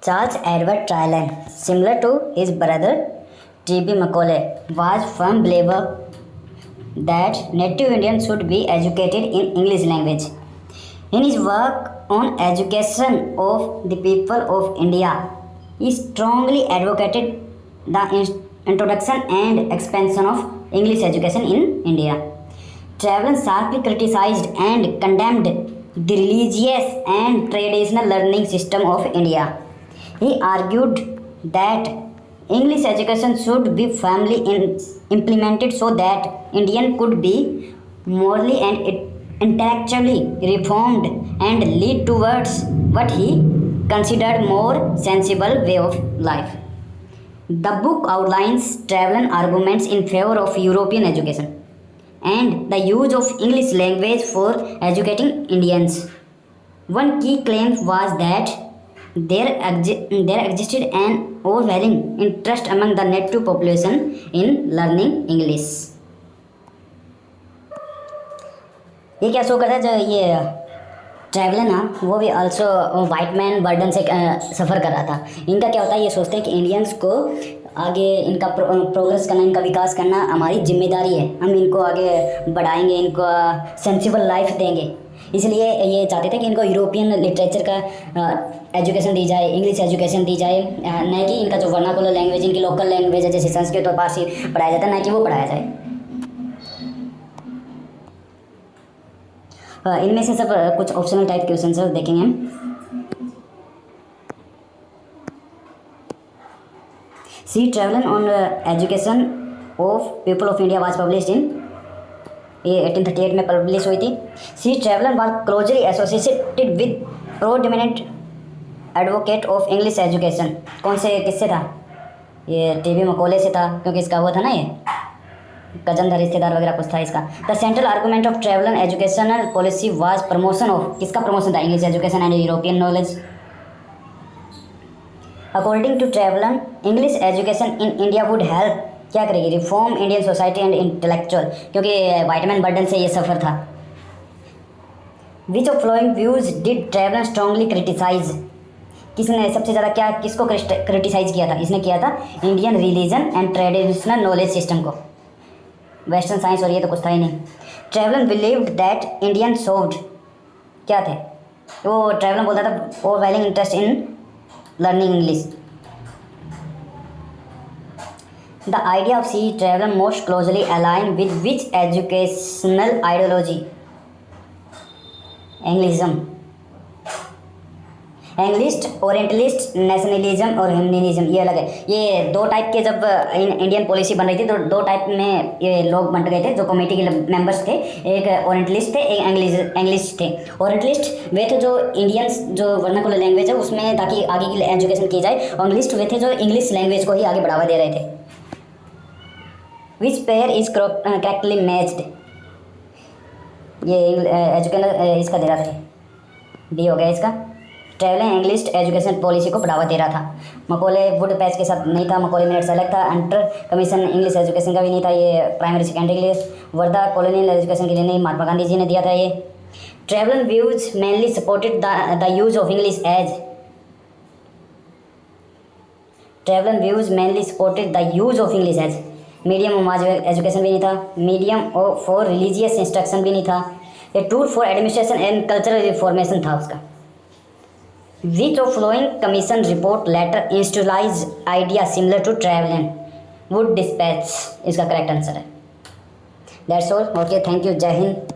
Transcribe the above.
Charles Edward Tryon, similar to his brother T.B. Macaulay, was firm believer that native Indians should be educated in English language. In his work on education of the people of India, he strongly advocated the introduction and expansion of English education in India. Travelin sharply criticized and condemned the religious and traditional learning system of India. He argued that English education should be firmly implemented so that Indian could be morally and intellectually reformed and lead towards what he considered more sensible way of life. The book outlines Travelin arguments in favor of European education and the use of English language for educating Indians. One key claim was that there existed an overwhelming interest among the native population in learning English. ये क्या show करता है, जो ये traveller ना वो भी also white man burden से सफ़र कर रहा था. इनका क्या होता है, ये सोचते हैं कि इंडियंस को आगे इनका प्रोग्रेस करना, इनका विकास करना हमारी जिम्मेदारी है. हम इनको आगे बढ़ाएंगे, इनको सेंसिबल लाइफ देंगे. इसलिए ये चाहते थे कि इनको यूरोपियन लिटरेचर का एजुकेशन दी जाए, इंग्लिश एजुकेशन दी जाए, न कि इनका जो वर्नाकुलर लैंग्वेज, इनकी लोकल लैंग्वेज है जैसे संस्कृत और पारसी पढ़ाया जाता है, न कि वो पढ़ाया जाए. इनमें से सब कुछ ऑप्शनल टाइप क्वेश्चन है, देखेंगे हम. C Trevelyan on education of people of India was published in, ये 1838 में पब्लिश हुई थी. C Trevelyan was closely associated with predominant advocate of English education. कौन से किससे था, ये टी.बी. मकौले से था, क्योंकि इसका वो था ना, ये कजन था, रिश्तेदार वगैरह कुछ था इसका. The central argument of travelling educational policy was promotion of, किसका प्रमोशन था, English education and European knowledge. According to travelling, English education in India would help, क्या करेगी, reform Indian society and intellectual, क्योंकि वाइटमैन बर्डन से ये सफ़र था. Which of following views did travelling strongly criticise, किसने सबसे ज़्यादा क्या, किसको क्रिटिसाइज किया था, इसने किया था Indian religion and traditional knowledge system को, वेस्टर्न साइंस, और ये तो कुछ था ही नहीं. Trevelyan believed that Indian showed, क्या थे वो, ट्रैवलिंग बोलता था overwhelming interest in learning English. The idea of C Trevelyan most closely align with which educational ideology, Anglicism, Anglicist, Orientalist, nationalism और ह्यूमनिज्म, ये अलग है. ये दो टाइप के जब इंडियन पॉलिसी बन रही थी तो दो टाइप में ये लोग बंट गए थे जो कमेटी के मेंबर्स थे. एक ओरिएंटलिस्ट थे, एक इंग्लिश थे. ओरिएंटलिस्ट वे थे जो इंडियंस जो वर्नाकुलर लैंग्वेज है उसमें ताकि आगे की एजुकेशन की जाए, और इंग्लिस्ट वे थे जो इंग्लिश लैंग्वेज को ही आगे बढ़ावा दे रहे थे. Which pair is correctly matched, ये एजुकेशनल इसका दे रहा था, डी हो गया इसका. ट्रैवलिंग इंग्लिश एजुकेशन पॉलिसी को बढ़ावा दे रहा था. मकौले वुड पैच के साथ नहीं था, मकौले मेरिट से अलग था. अंडर कमीशन इंग्लिश एजुकेशन का भी नहीं था, ये प्राइमरी सेकेंडरी के लिए. वर्धा कॉलोनियल एजुकेशन के लिए नहीं, महात्मा गांधी जी ने दिया था ये. Travelling views mainly supported the use of English as, travelling views mainly supported the use of English as medium of mass education भी नहीं था, मीडियम फॉर रिलीजियस इंस्ट्रक्शन भी नहीं था, a tool for administration and cultural reformation था उसका. Which of following commission report later institutionalized idea similar to traveling would dispatch, इसका correct answer है. That's all. Okay, thank you. जय हिंद.